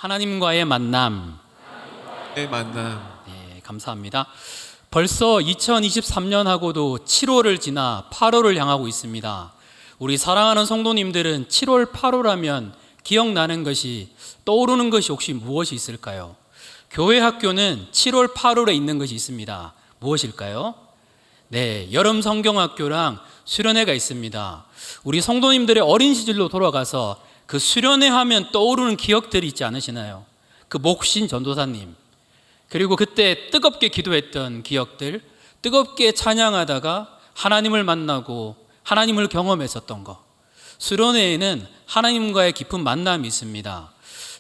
하나님과의 만남. 네, 감사합니다. 벌써 2023년하고도 7월을 지나 8월을 향하고 있습니다. 우리 사랑하는 성도님들은 7월, 8월하면 기억나는 것이, 떠오르는 것이 혹시 무엇이 있을까요? 교회 학교는 7월, 8월에 있는 것이 있습니다. 무엇일까요? 네, 여름 성경학교랑 수련회가 있습니다. 우리 성도님들의 어린 시절로 돌아가서 그 수련회 하면 떠오르는 기억들이 있지 않으시나요? 그 목신 전도사님, 그리고 그때 뜨겁게 기도했던 기억들, 뜨겁게 찬양하다가 하나님을 만나고 하나님을 경험했었던 것. 수련회에는 하나님과의 깊은 만남이 있습니다.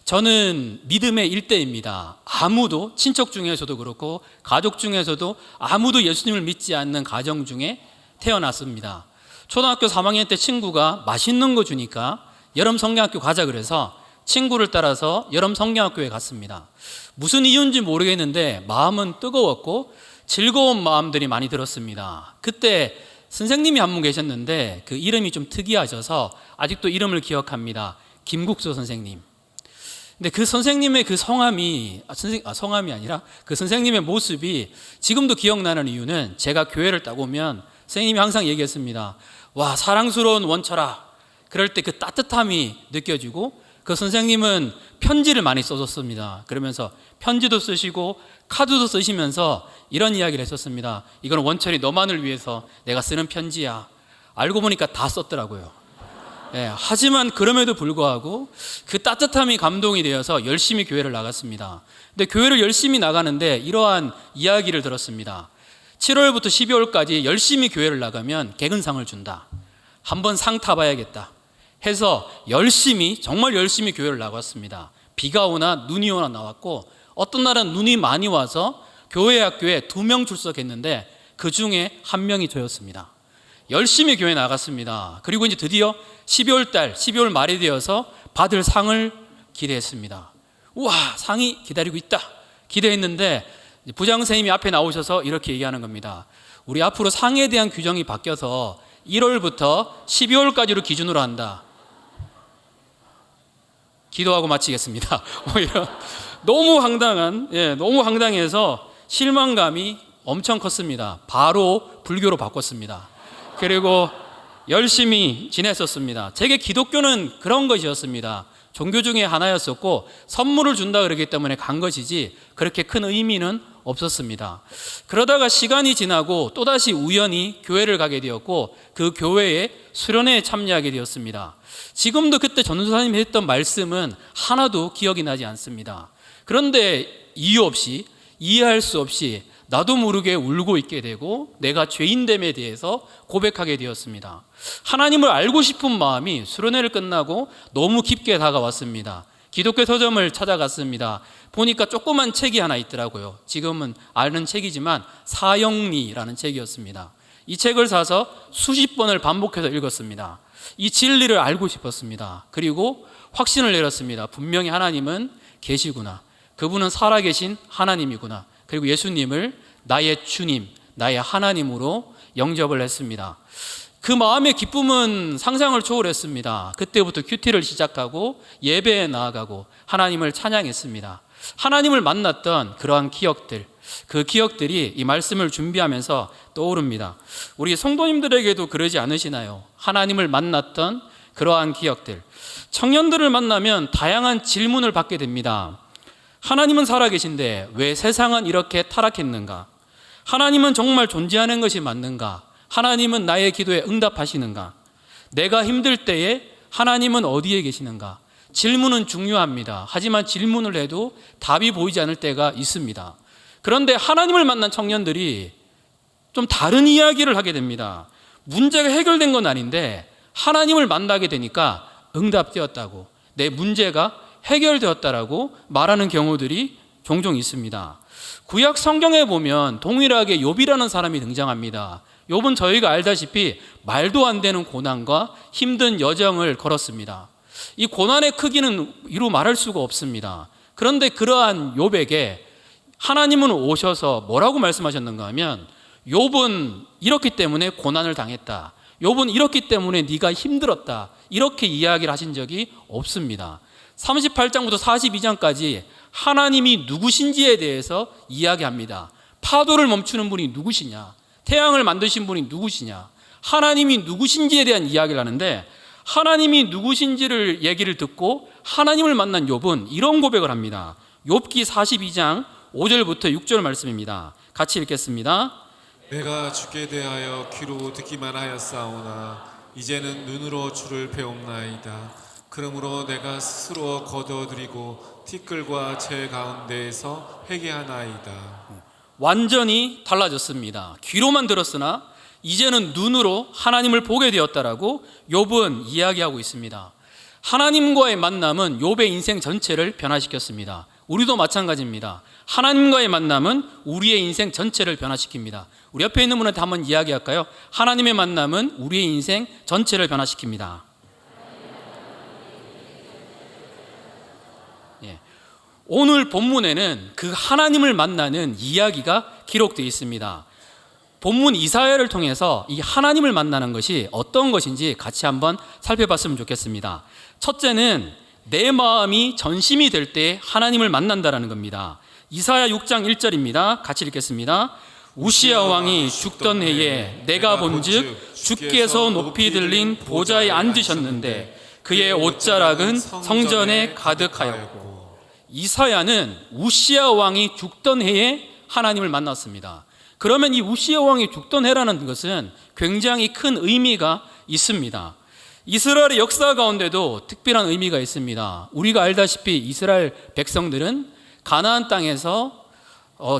저는 믿음의 일대입니다. 아무도, 친척 중에서도 그렇고 가족 중에서도 아무도 예수님을 믿지 않는 가정 중에 태어났습니다. 초등학교 3학년 때 친구가 맛있는 거 주니까 여름 성경학교 가자 그래서 친구를 따라서 여름 성경학교에 갔습니다. 무슨 이유인지 모르겠는데 마음은 뜨거웠고 즐거운 마음들이 많이 들었습니다. 그때 선생님이 한 분 계셨는데 그 이름이 좀 특이하셔서 아직도 이름을 기억합니다. 김국수 선생님. 근데 그 선생님의 그 성함이 아니라 그 선생님의 모습이 지금도 기억나는 이유는, 제가 교회를 딱 오면 선생님이 항상 얘기했습니다. 와, 사랑스러운 원철아. 그럴 때 그 따뜻함이 느껴지고, 그 선생님은 편지를 많이 써줬습니다. 그러면서 편지도 쓰시고 카드도 쓰시면서 이런 이야기를 했었습니다. 이건 원철이 너만을 위해서 내가 쓰는 편지야. 알고 보니까 다 썼더라고요. 네, 하지만 그럼에도 불구하고 그 따뜻함이 감동이 되어서 열심히 교회를 나갔습니다. 근데 교회를 열심히 나가는데 이러한 이야기를 들었습니다. 7월부터 12월까지 열심히 교회를 나가면 개근상을 준다. 한번 상 타봐야겠다 해서 정말 열심히 교회를 나갔습니다. 비가 오나 눈이 오나 나왔고, 어떤 날은 눈이 많이 와서 교회 학교에 2명 출석했는데 그 중에 1명이 저였습니다. 열심히 교회 나갔습니다. 그리고 이제 드디어 12월 말이 되어서 받을 상을 기대했습니다. 우와, 상이 기다리고 있다 기대했는데 부장 선생님이 앞에 나오셔서 이렇게 얘기하는 겁니다. 우리 앞으로 상에 대한 규정이 바뀌어서 1월부터 12월까지로 기준으로 한다. 기도하고 마치겠습니다. 너무 황당해서 실망감이 엄청 컸습니다. 바로 불교로 바꿨습니다. 그리고 열심히 지냈었습니다. 제게 기독교는 그런 것이었습니다. 종교 중에 하나였었고 선물을 준다 그러기 때문에 간 것이지 그렇게 큰 의미는 없었습니다. 그러다가 시간이 지나고 또다시 우연히 교회를 가게 되었고 그 교회에 수련회에 참여하게 되었습니다. 지금도 그때 전도사님이 했던 말씀은 하나도 기억이 나지 않습니다. 그런데 이유 없이, 이해할 수 없이 나도 모르게 울고 있게 되고 내가 죄인됨에 대해서 고백하게 되었습니다. 하나님을 알고 싶은 마음이 수련회를 끝나고 너무 깊게 다가왔습니다. 기독교 서점을 찾아갔습니다. 보니까 조그만 책이 하나 있더라고요. 지금은 아는 책이지만 사형리라는 책이었습니다. 이 책을 사서 수십 번을 반복해서 읽었습니다. 이 진리를 알고 싶었습니다. 그리고 확신을 내렸습니다. 분명히 하나님은 계시구나. 그분은 살아계신 하나님이구나. 그리고 예수님을 나의 주님, 나의 하나님으로 영접을 했습니다. 그 마음의 기쁨은 상상을 초월했습니다. 그때부터 큐티를 시작하고 예배에 나아가고 하나님을 찬양했습니다. 하나님을 만났던 그러한 기억들, 그 기억들이 이 말씀을 준비하면서 떠오릅니다. 우리 성도님들에게도 그러지 않으시나요? 하나님을 만났던 그러한 기억들. 청년들을 만나면 다양한 질문을 받게 됩니다. 하나님은 살아계신데 왜 세상은 이렇게 타락했는가? 하나님은 정말 존재하는 것이 맞는가? 하나님은 나의 기도에 응답하시는가? 내가 힘들 때에 하나님은 어디에 계시는가? 질문은 중요합니다. 하지만 질문을 해도 답이 보이지 않을 때가 있습니다. 그런데 하나님을 만난 청년들이 좀 다른 이야기를 하게 됩니다. 문제가 해결된 건 아닌데 하나님을 만나게 되니까 응답되었다고, 내 문제가 해결되었다라고 말하는 경우들이 종종 있습니다. 구약 성경에 보면 동일하게 욥이라는 사람이 등장합니다. 욥은 저희가 알다시피 말도 안 되는 고난과 힘든 여정을 걸었습니다. 이 고난의 크기는 이루 말할 수가 없습니다. 그런데 그러한 욥에게 하나님은 오셔서 뭐라고 말씀하셨는가 하면, 욥은 이렇기 때문에 고난을 당했다, 욥은 이렇기 때문에 네가 힘들었다, 이렇게 이야기를 하신 적이 없습니다. 38장부터 42장까지 하나님이 누구신지에 대해서 이야기합니다. 파도를 멈추는 분이 누구시냐? 태양을 만드신 분이 누구시냐? 하나님이 누구신지에 대한 이야기를 하는데, 하나님이 누구신지를 얘기를 듣고 하나님을 만난 욥은 이런 고백을 합니다. 욥기 42장 5절부터 6절 말씀입니다. 같이 읽겠습니다. 내가 주께 대하여 귀로 듣기만 하였사오나 이제는 눈으로 주를 배움나이다. 그러므로 내가 스스로 거둬들이고 티끌과 제 가운데에서 회개하나이다. 완전히 달라졌습니다. 귀로만 들었으나 이제는 눈으로 하나님을 보게 되었다라고 욥은 이야기하고 있습니다. 하나님과의 만남은 욥의 인생 전체를 변화시켰습니다. 우리도 마찬가지입니다. 하나님과의 만남은 우리의 인생 전체를 변화시킵니다. 우리 옆에 있는 분한테 한번 이야기할까요? 하나님의 만남은 우리의 인생 전체를 변화시킵니다. 예. 오늘 본문에는 그 하나님을 만나는 이야기가 기록되어 있습니다. 본문 이사야를 통해서 이 하나님을 만나는 것이 어떤 것인지 같이 한번 살펴봤으면 좋겠습니다. 첫째는 내 마음이 전심이 될 때 하나님을 만난다라는 겁니다. 이사야 6장 1절입니다. 같이 읽겠습니다. 우시야 왕이 죽던 해에 내가 본즉 주께서 높이 들린 보좌에 앉으셨는데 그의 옷자락은 성전에 가득하였고. 이사야는 우시야 왕이 죽던 해에 하나님을 만났습니다. 그러면 이 우시야 왕이 죽던 해라는 것은 굉장히 큰 의미가 있습니다. 이스라엘의 역사 가운데도 특별한 의미가 있습니다. 우리가 알다시피 이스라엘 백성들은 가나안 땅에서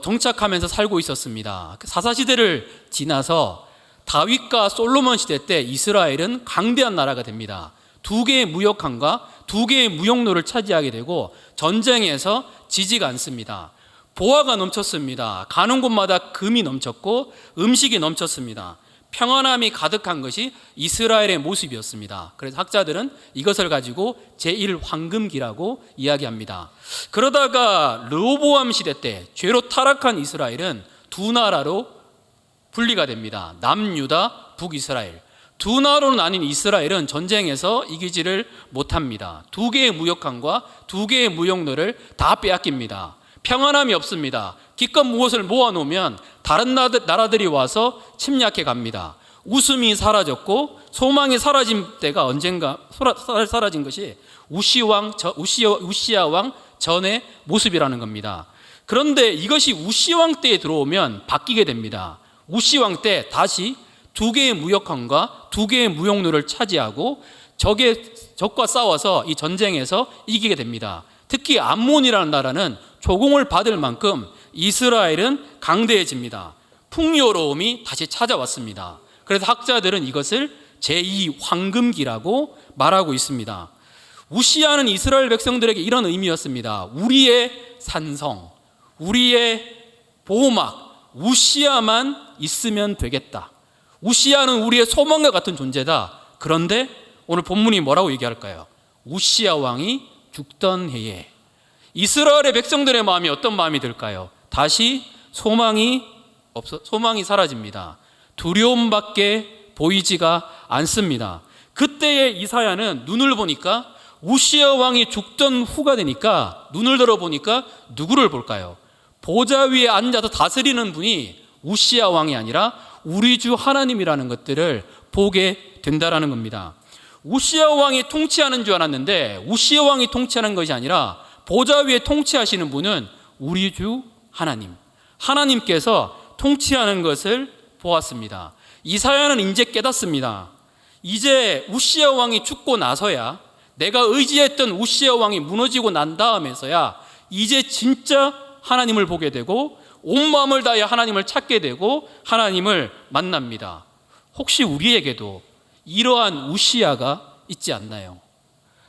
정착하면서 살고 있었습니다. 사사시대를 지나서 다윗과 솔로몬 시대 때 이스라엘은 강대한 나라가 됩니다. 2개의 무역함과 2개의 무역로를 차지하게 되고 전쟁에서 지지가 않습니다. 보화가 넘쳤습니다. 가는 곳마다 금이 넘쳤고 음식이 넘쳤습니다. 평안함이 가득한 것이 이스라엘의 모습이었습니다. 그래서 학자들은 이것을 가지고 제1황금기라고 이야기합니다. 그러다가 르호보암 시대 때 죄로 타락한 이스라엘은 두 나라로 분리가 됩니다. 남유다, 북이스라엘. 두 나라로 나뉜 이스라엘은 전쟁에서 이기지를 못합니다. 2개의 무역함과 2개의 무역로를 다 빼앗깁니다. 평안함이 없습니다. 기껏 무엇을 모아놓으면 다른 나라들이 와서 침략해 갑니다. 웃음이 사라졌고 소망이 사라진 때가 언젠가 사라진 것이 우시야 왕 전의 모습이라는 겁니다. 그런데 이것이 우시 왕 때에 들어오면 바뀌게 됩니다. 우시 왕 때 다시 2개의 무역함과 2개의 무역로를 차지하고 적과 싸워서 이 전쟁에서 이기게 됩니다. 특히 암몬이라는 나라는 조공을 받을 만큼 이스라엘은 강대해집니다. 풍요로움이 다시 찾아왔습니다. 그래서 학자들은 이것을 제2황금기라고 말하고 있습니다. 우시야는 이스라엘 백성들에게 이런 의미였습니다. 우리의 산성, 우리의 보호막, 우시야만 있으면 되겠다. 우시야는 우리의 소망과 같은 존재다. 그런데 오늘 본문이 뭐라고 얘기할까요? 우시야 왕이 죽던 해에 이스라엘의 백성들의 마음이 어떤 마음이 들까요? 다시 소망이 사라집니다. 두려움밖에 보이지가 않습니다. 그때의 이사야는 눈을 보니까 우시야 왕이 죽던 후가 되니까 눈을 들어보니까 누구를 볼까요? 보좌 위에 앉아서 다스리는 분이 우시야 왕이 아니라 우리 주 하나님이라는 것들을 보게 된다라는 겁니다. 우시야 왕이 통치하는 줄 알았는데 우시야 왕이 통치하는 것이 아니라 보좌 위에 통치하시는 분은 우리 주 하나님, 하나님께서 통치하는 것을 보았습니다. 이사야는 이제 깨닫습니다. 이제 우시야 왕이 죽고 나서야, 내가 의지했던 우시야 왕이 무너지고 난 다음에서야 이제 진짜 하나님을 보게 되고 온 마음을 다해 하나님을 찾게 되고 하나님을 만납니다. 혹시 우리에게도 이러한 우시야가 있지 않나요?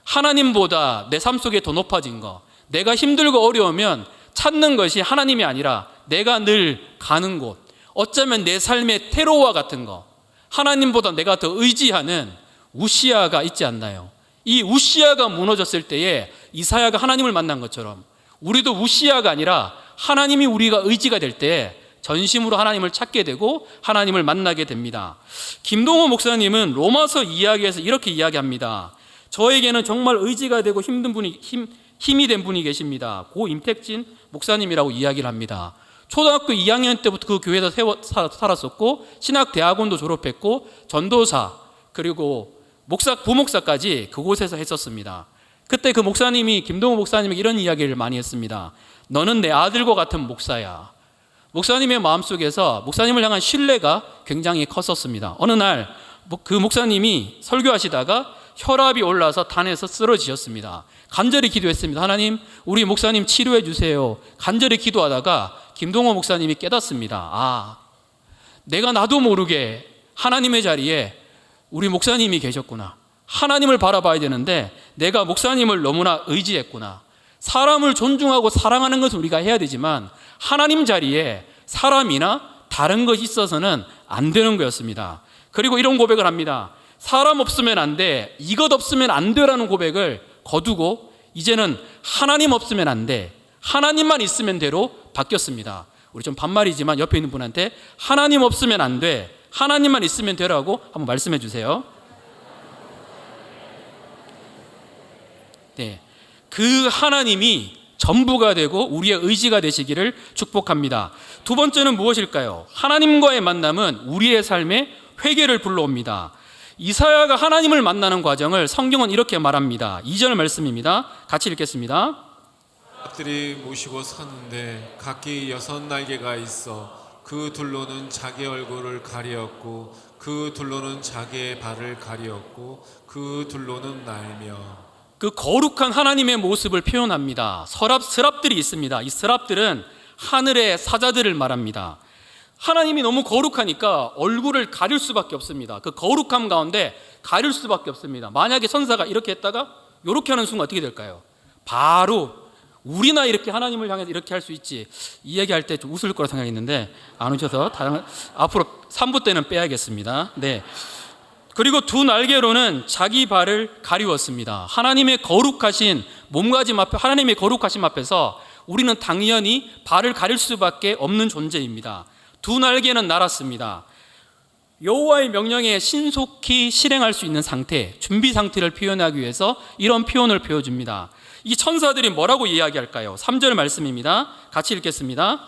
하나님보다 내 삶 속에 더 높아진 거, 내가 힘들고 어려우면 찾는 것이 하나님이 아니라 내가 늘 가는 곳, 어쩌면 내 삶의 테러와 같은 거, 하나님보다 내가 더 의지하는 우시야가 있지 않나요? 이 우시야가 무너졌을 때에 이사야가 하나님을 만난 것처럼 우리도 우시야가 아니라 하나님이 우리가 의지가 될 때 전심으로 하나님을 찾게 되고 하나님을 만나게 됩니다. 김동호 목사님은 로마서 이야기에서 이렇게 이야기합니다. 저에게는 정말 의지가 되고 힘이 된 분이 계십니다. 고 임택진 목사님이라고 이야기를 합니다. 초등학교 2학년 때부터 그 교회에서 살았었고 신학대학원도 졸업했고 전도사 그리고 부목사까지 그곳에서 했었습니다. 그때 그 목사님이 김동호 목사님에게 이런 이야기를 많이 했습니다. 너는 내 아들과 같은 목사야. 목사님의 마음속에서 목사님을 향한 신뢰가 굉장히 컸었습니다. 어느 날 그 목사님이 설교하시다가 혈압이 올라서 단에서 쓰러지셨습니다. 간절히 기도했습니다. 하나님, 우리 목사님 치료해 주세요. 간절히 기도하다가 김동호 목사님이 깨닫습니다. 내가 나도 모르게 하나님의 자리에 우리 목사님이 계셨구나. 하나님을 바라봐야 되는데 내가 목사님을 너무나 의지했구나. 사람을 존중하고 사랑하는 것을 우리가 해야 되지만 하나님 자리에 사람이나 다른 것이 있어서는 안 되는 거였습니다. 그리고 이런 고백을 합니다. 사람 없으면 안 돼, 이것 없으면 안 돼라는 고백을 거두고 이제는 하나님 없으면 안 돼, 하나님만 있으면 돼로 바뀌었습니다. 우리 좀 반말이지만 옆에 있는 분한테 하나님 없으면 안 돼, 하나님만 있으면 되라고 한번 말씀해 주세요. 네, 그 하나님이 전부가 되고 우리의 의지가 되시기를 축복합니다. 두 번째는 무엇일까요? 하나님과의 만남은 우리의 삶에 회개를 불러옵니다. 이사야가 하나님을 만나는 과정을 성경은 이렇게 말합니다. 2절 말씀입니다. 같이 읽겠습니다. 들이 모시고 섰는데 각기 6날개가 있어 그 둘로는 자기 얼굴을 가리었고 그 둘로는 자기의 발을 가리었고 그 둘로는 날며. 그 거룩한 하나님의 모습을 표현합니다. 스랍들이 있습니다. 이 스랍들은 하늘의 사자들을 말합니다. 하나님이 너무 거룩하니까 얼굴을 가릴 수밖에 없습니다. 그 거룩함 가운데 가릴 수밖에 없습니다. 만약에 천사가 이렇게 했다가 이렇게 하는 순간 어떻게 될까요? 바로 우리나 이렇게 하나님을 향해서 이렇게 할 수 있지. 이 얘기할 때 좀 웃을 거라 생각했는데 안 웃어서 앞으로 3부 때는 빼야겠습니다. 네. 그리고 두 날개로는 자기 발을 가리웠습니다. 하나님의 거룩하신 몸가짐 앞에, 하나님의 거룩하심 앞에서 우리는 당연히 발을 가릴 수밖에 없는 존재입니다. 두 날개는 날았습니다. 여호와의 명령에 신속히 실행할 수 있는 상태, 준비 상태를 표현하기 위해서 이런 표현을 보여줍니다. 이 천사들이 뭐라고 이야기할까요? 3절 말씀입니다. 같이 읽겠습니다.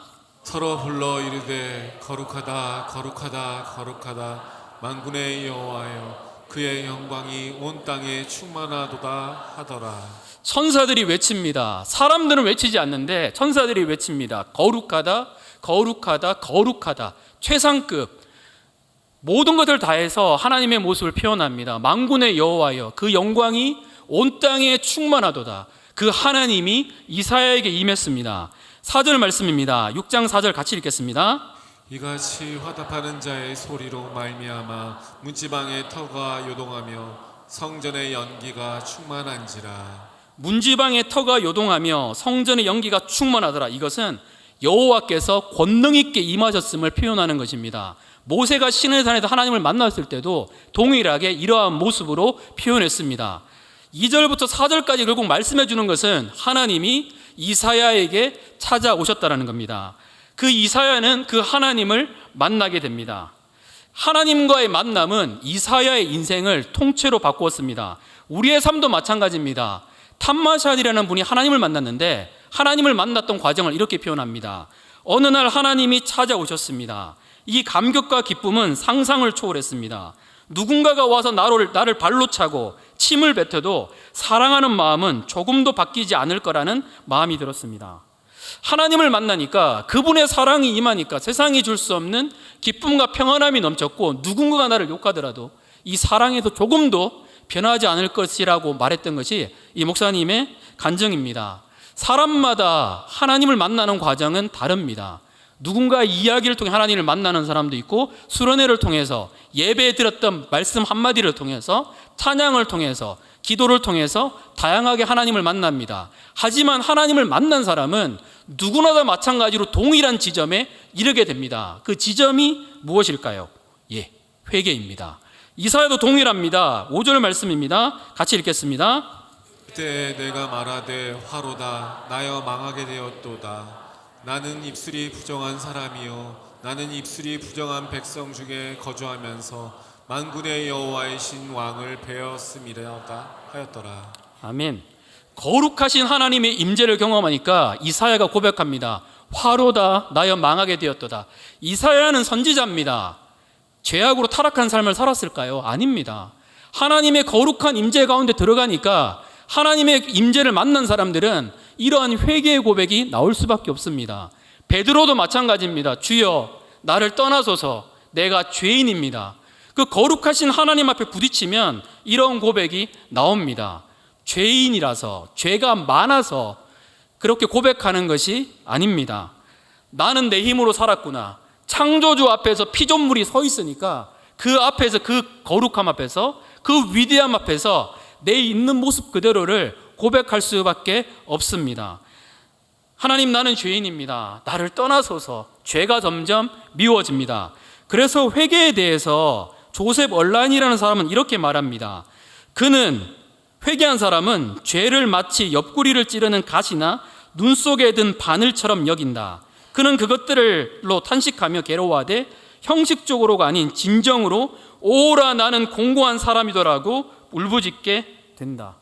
서로 불러 이르되 거룩하다 거룩하다 거룩하다 만군의 여호와여 그의 영광이 온 땅에 충만하도다 하더라. 천사들이 외칩니다. 사람들은 외치지 않는데 천사들이 외칩니다. 거룩하다 거룩하다 거룩하다. 최상급 모든 것을 다해서 하나님의 모습을 표현합니다. 만군의 여호와여 그 영광이 온 땅에 충만하도다. 그 하나님이 이사야에게 임했습니다. 4절 말씀입니다. 6장 4절 같이 읽겠습니다. 이같이 화답하는 자의 소리로 말미암아 문지방의 터가 요동하며 성전의 연기가 충만한지라. 문지방의 터가 요동하며 성전의 연기가 충만하더라. 이것은 여호와께서 권능 있게 임하셨음을 표현하는 것입니다. 모세가 시내산에서 하나님을 만났을 때도 동일하게 이러한 모습으로 표현했습니다. 2절부터 4절까지 결국 말씀해 주는 것은 하나님이 이사야에게 찾아오셨다는 겁니다. 그 이사야는 그 하나님을 만나게 됩니다. 하나님과의 만남은 이사야의 인생을 통째로 바꾸었습니다. 우리의 삶도 마찬가지입니다. 탐마샬이라는 분이 하나님을 만났는데 하나님을 만났던 과정을 이렇게 표현합니다. 어느 날 하나님이 찾아오셨습니다. 이 감격과 기쁨은 상상을 초월했습니다. 누군가가 와서 나를 발로 차고 침을 뱉어도 사랑하는 마음은 조금도 바뀌지 않을 거라는 마음이 들었습니다. 하나님을 만나니까 그분의 사랑이 임하니까 세상이 줄 수 없는 기쁨과 평안함이 넘쳤고 누군가가 나를 욕하더라도 이 사랑에서 조금도 변하지 않을 것이라고 말했던 것이 이 목사님의 간증입니다. 사람마다 하나님을 만나는 과정은 다릅니다. 누군가의 이야기를 통해 하나님을 만나는 사람도 있고 수련회를 통해서 예배에 드렸던 말씀 한마디를 통해서 찬양을 통해서 기도를 통해서 다양하게 하나님을 만납니다. 하지만 하나님을 만난 사람은 누구나 다 마찬가지로 동일한 지점에 이르게 됩니다. 그 지점이 무엇일까요? 회개입니다. 이사야도 동일합니다. 5절 말씀입니다. 같이 읽겠습니다. 그때 내가 말하되 화로다 나여 망하게 되었도다. 나는 입술이 부정한 사람이요 나는 입술이 부정한 백성 중에 거주하면서 만군의 여호와의 신 왕을 배웠음이라다 하였더라. 아멘. 거룩하신 하나님의 임재를 경험하니까 이사야가 고백합니다. 화로다 나여 망하게 되었도다. 이사야는 선지자입니다. 죄악으로 타락한 삶을 살았을까요? 아닙니다. 하나님의 거룩한 임재 가운데 들어가니까 하나님의 임재를 만난 사람들은 이러한 회개의 고백이 나올 수밖에 없습니다. 베드로도 마찬가지입니다. 주여 나를 떠나소서 내가 죄인입니다. 그 거룩하신 하나님 앞에 부딪히면 이런 고백이 나옵니다. 죄인이라서, 죄가 많아서 그렇게 고백하는 것이 아닙니다. 나는 내 힘으로 살았구나. 창조주 앞에서 피조물이 서 있으니까 그 앞에서, 그 거룩함 앞에서, 그 위대함 앞에서 내 있는 모습 그대로를 고백할 수밖에 없습니다. 하나님, 나는 죄인입니다. 나를 떠나소서. 죄가 점점 미워집니다. 그래서 회개에 대해서 조셉 얼란이라는 사람은 이렇게 말합니다. 그는, 회개한 사람은 죄를 마치 옆구리를 찌르는 가시나 눈 속에 든 바늘처럼 여긴다. 그는 그것들로 탄식하며 괴로워하되 형식적으로가 아닌 진정으로 오라 나는 공고한 사람이더라고 울부짖게 된다.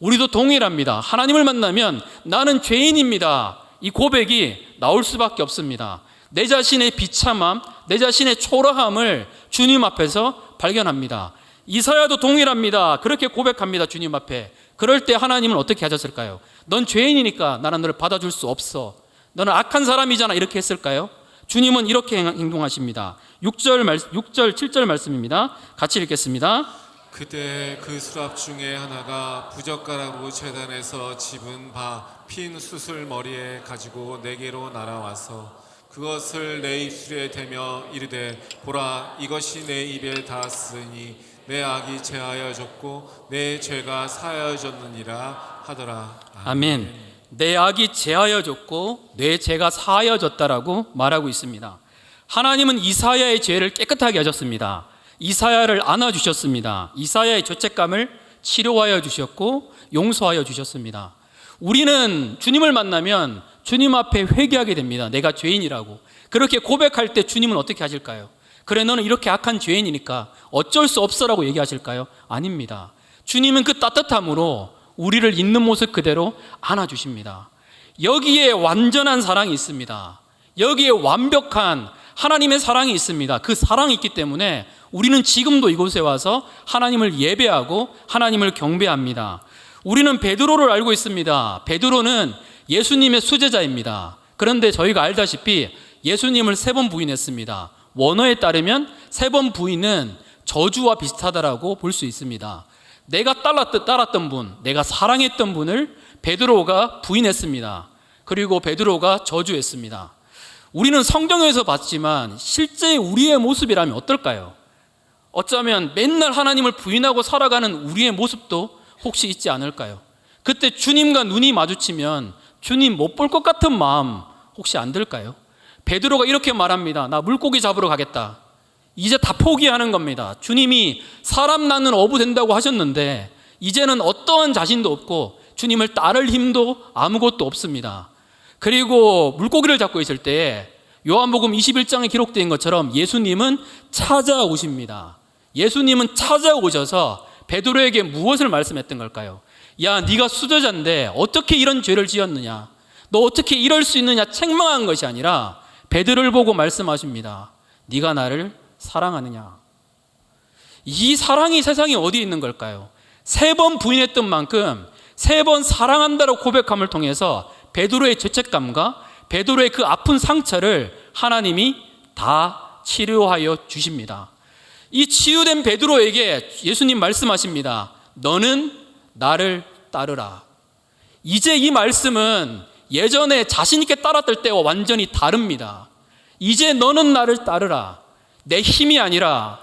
우리도 동일합니다. 하나님을 만나면 나는 죄인입니다. 이 고백이 나올 수밖에 없습니다. 내 자신의 비참함, 내 자신의 초라함을 주님 앞에서 발견합니다. 이사야도 동일합니다. 그렇게 고백합니다. 주님 앞에. 그럴 때 하나님은 어떻게 하셨을까요? 넌 죄인이니까 나는 너를 받아줄 수 없어. 너는 악한 사람이잖아. 이렇게 했을까요? 주님은 이렇게 행동하십니다. 6절 7절 말씀입니다. 같이 읽겠습니다. 그때 그 수랍 중에 하나가 부젓가락으로 제단에서 집은 바 핀 수술 머리에 가지고 내게로 날아와서 그것을 내 입술에 대며 이르되 보라 이것이 내 입에 닿았으니 내 악이 제하여졌고 내 죄가 사하여졌느니라 하더라. 아멘. 내 악이 제하여졌고 내 죄가 사하여졌다라고 말하고 있습니다. 하나님은 이사야의 죄를 깨끗하게 하셨습니다. 이사야를 안아주셨습니다. 이사야의 죄책감을 치료하여 주셨고 용서하여 주셨습니다. 우리는 주님을 만나면 주님 앞에 회개하게 됩니다. 내가 죄인이라고. 그렇게 고백할 때 주님은 어떻게 하실까요? 그래 너는 이렇게 악한 죄인이니까 어쩔 수 없어라고 얘기하실까요? 아닙니다. 주님은 그 따뜻함으로 우리를 있는 모습 그대로 안아주십니다. 여기에 완전한 사랑이 있습니다. 여기에 완벽한 하나님의 사랑이 있습니다. 그 사랑이 있기 때문에 우리는 지금도 이곳에 와서 하나님을 예배하고 하나님을 경배합니다. 우리는 베드로를 알고 있습니다. 베드로는 예수님의 수제자입니다. 그런데 저희가 알다시피 예수님을 3번 부인했습니다. 원어에 따르면 3번 부인은 저주와 비슷하다라고 볼 수 있습니다. 내가 따랐던 분, 내가 사랑했던 분을 베드로가 부인했습니다. 그리고 베드로가 저주했습니다. 우리는 성경에서 봤지만 실제 우리의 모습이라면 어떨까요? 어쩌면 맨날 하나님을 부인하고 살아가는 우리의 모습도 혹시 있지 않을까요? 그때 주님과 눈이 마주치면 주님 못 볼 것 같은 마음 혹시 안 들까요? 베드로가 이렇게 말합니다. 나 물고기 잡으러 가겠다. 이제 다 포기하는 겁니다. 주님이 사람 낳는 어부 된다고 하셨는데 이제는 어떠한 자신도 없고 주님을 따를 힘도 아무것도 없습니다. 그리고 물고기를 잡고 있을 때 요한복음 21장에 기록된 것처럼 예수님은 찾아오십니다. 예수님은 찾아오셔서 베드로에게 무엇을 말씀했던 걸까요? 야, 네가 수제자인데 어떻게 이런 죄를 지었느냐? 너 어떻게 이럴 수 있느냐? 책망한 것이 아니라 베드로를 보고 말씀하십니다. 네가 나를 사랑하느냐? 이 사랑이 세상에 어디에 있는 걸까요? 3번 부인했던 만큼 3번 사랑한다고 고백함을 통해서 베드로의 죄책감과 베드로의 그 아픈 상처를 하나님이 다 치료하여 주십니다. 이 치유된 베드로에게 예수님 말씀하십니다. 너는 나를 따르라. 이제 이 말씀은 예전에 자신 있게 따랐을 때와 완전히 다릅니다. 이제 너는 나를 따르라. 내 힘이 아니라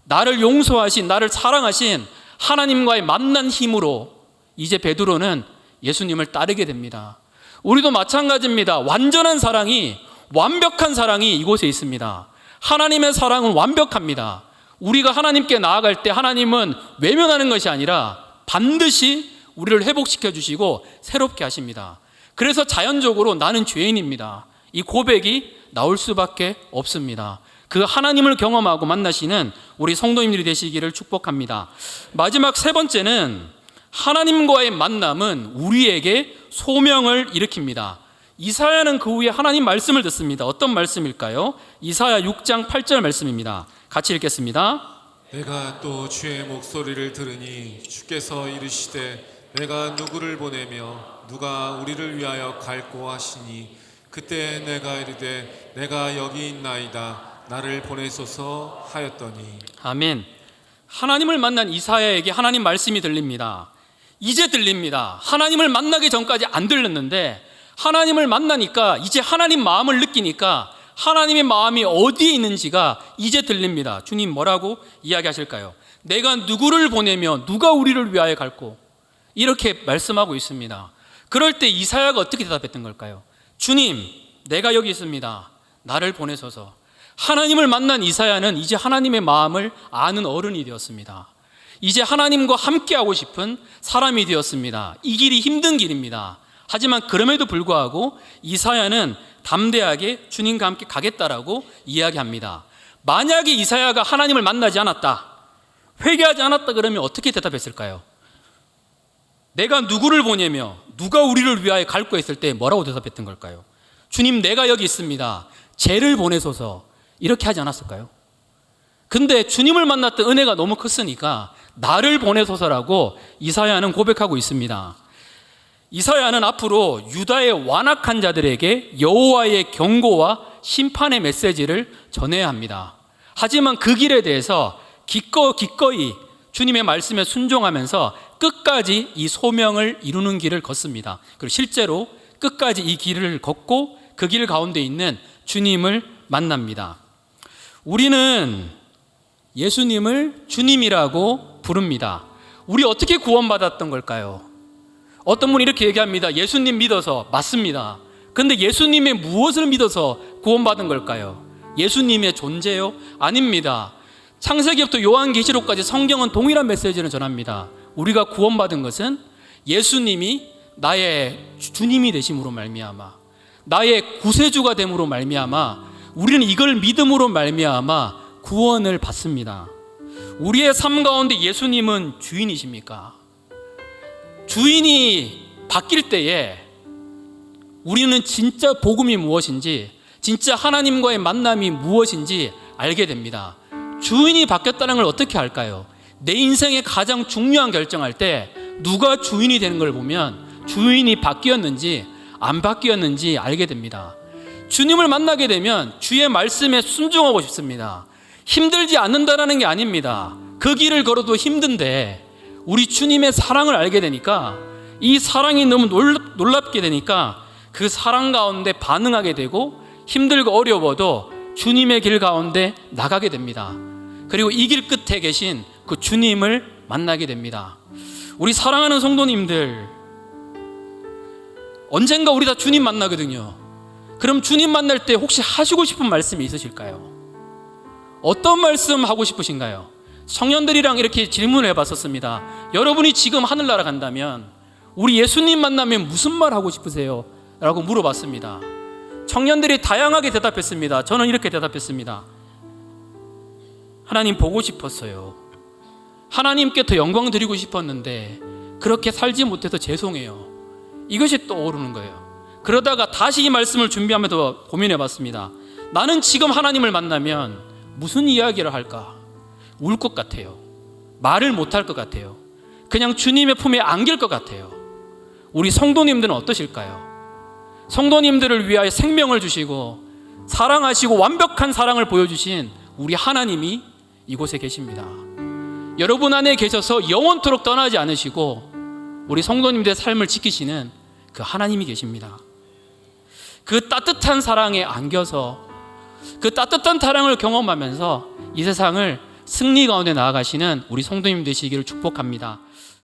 나를 용서하신, 나를 사랑하신 하나님과의 만난 힘으로 이제 베드로는 예수님을 따르게 됩니다. 우리도 마찬가지입니다. 완전한 사랑이, 완벽한 사랑이 이곳에 있습니다. 하나님의 사랑은 완벽합니다. 우리가 하나님께 나아갈 때 하나님은 외면하는 것이 아니라 반드시 우리를 회복시켜 주시고 새롭게 하십니다. 그래서 자연적으로 나는 죄인입니다. 이 고백이 나올 수밖에 없습니다. 그 하나님을 경험하고 만나시는 우리 성도님들이 되시기를 축복합니다. 마지막 3번째는 하나님과의 만남은 우리에게 소명을 일으킵니다. 이사야는 그 후에 하나님 말씀을 듣습니다. 어떤 말씀일까요? 이사야 6장 8절 말씀입니다. 같이 읽겠습니다. 내가 또 주의 목소리를 들으니 주께서 이르시되 내가 누구를 보내며 누가 우리를 위하여 갈고 하시니 그때 내가 이르되 내가 여기 있나이다 나를 보내소서 하였더니. 아멘. 하나님을 만난 이사야에게 하나님 말씀이 들립니다. 이제 들립니다. 하나님을 만나기 전까지 안 들렸는데 하나님을 만나니까, 이제 하나님 마음을 느끼니까 하나님의 마음이 어디에 있는지가 이제 들립니다. 주님 뭐라고 이야기하실까요? 내가 누구를 보내며 누가 우리를 위하여 갈고, 이렇게 말씀하고 있습니다. 그럴 때 이사야가 어떻게 대답했던 걸까요? 주님, 내가 여기 있습니다. 나를 보내소서. 하나님을 만난 이사야는 이제 하나님의 마음을 아는 어른이 되었습니다. 이제 하나님과 함께하고 싶은 사람이 되었습니다. 이 길이 힘든 길입니다. 하지만 그럼에도 불구하고 이사야는 담대하게 주님과 함께 가겠다라고 이야기합니다. 만약에 이사야가 하나님을 만나지 않았다, 회개하지 않았다 그러면 어떻게 대답했을까요? 내가 누구를 보내며 누가 우리를 위하여 갈고 했을 때 뭐라고 대답했던 걸까요? 주님, 내가 여기 있습니다. 쟤를 보내소서. 이렇게 하지 않았을까요? 근데 주님을 만났던 은혜가 너무 컸으니까 나를 보내소서라고 이사야는 고백하고 있습니다. 이사야는 앞으로 유다의 완악한 자들에게 여호와의 경고와 심판의 메시지를 전해야 합니다. 하지만 그 길에 대해서 기꺼이 주님의 말씀에 순종하면서 끝까지 이 소명을 이루는 길을 걷습니다. 그리고 실제로 끝까지 이 길을 걷고 그 길 가운데 있는 주님을 만납니다. 우리는 예수님을 주님이라고 부릅니다. 우리 어떻게 구원받았던 걸까요? 어떤 분이 이렇게 얘기합니다. 예수님 믿어서. 맞습니다. 그런데 예수님의 무엇을 믿어서 구원받은 걸까요? 예수님의 존재요? 아닙니다. 창세기부터 요한계시록까지 성경은 동일한 메시지를 전합니다. 우리가 구원받은 것은 예수님이 나의 주님이 되심으로 말미암아, 나의 구세주가 됨으로 말미암아, 우리는 이걸 믿음으로 말미암아 구원을 받습니다. 우리의 삶 가운데 예수님은 주인이십니까? 주인이 바뀔 때에 우리는 진짜 복음이 무엇인지, 진짜 하나님과의 만남이 무엇인지 알게 됩니다. 주인이 바뀌었다는 걸 어떻게 알까요? 내 인생의 가장 중요한 결정할 때 누가 주인이 되는 걸 보면 주인이 바뀌었는지 안 바뀌었는지 알게 됩니다. 주님을 만나게 되면 주의 말씀에 순종하고 싶습니다. 힘들지 않는다라는 게 아닙니다. 그 길을 걸어도 힘든데 우리 주님의 사랑을 알게 되니까, 이 사랑이 너무 놀랍게 되니까 그 사랑 가운데 반응하게 되고 힘들고 어려워도 주님의 길 가운데 나가게 됩니다. 그리고 이 길 끝에 계신 그 주님을 만나게 됩니다. 우리 사랑하는 성도님들, 언젠가 우리 다 주님 만나거든요. 그럼 주님 만날 때 혹시 하시고 싶은 말씀이 있으실까요? 어떤 말씀 하고 싶으신가요? 청년들이랑 이렇게 질문을 해봤었습니다. 여러분이 지금 하늘나라 간다면 우리 예수님 만나면 무슨 말 하고 싶으세요? 라고 물어봤습니다. 청년들이 다양하게 대답했습니다. 저는 이렇게 대답했습니다. 하나님 보고 싶었어요. 하나님께 더 영광 드리고 싶었는데 그렇게 살지 못해서 죄송해요. 이것이 떠오르는 거예요. 그러다가 다시 이 말씀을 준비하면서 고민해봤습니다. 나는 지금 하나님을 만나면 무슨 이야기를 할까? 울 것 같아요. 말을 못할 것 같아요. 그냥 주님의 품에 안길 것 같아요. 우리 성도님들은 어떠실까요? 성도님들을 위하여 생명을 주시고 사랑하시고 완벽한 사랑을 보여주신 우리 하나님이 이곳에 계십니다. 여러분 안에 계셔서 영원토록 떠나지 않으시고 우리 성도님들의 삶을 지키시는 그 하나님이 계십니다. 그 따뜻한 사랑에 안겨서 그 따뜻한 사랑을 경험하면서 이 세상을 승리 가운데 나아가시는 우리 성도님 되시기를 축복합니다.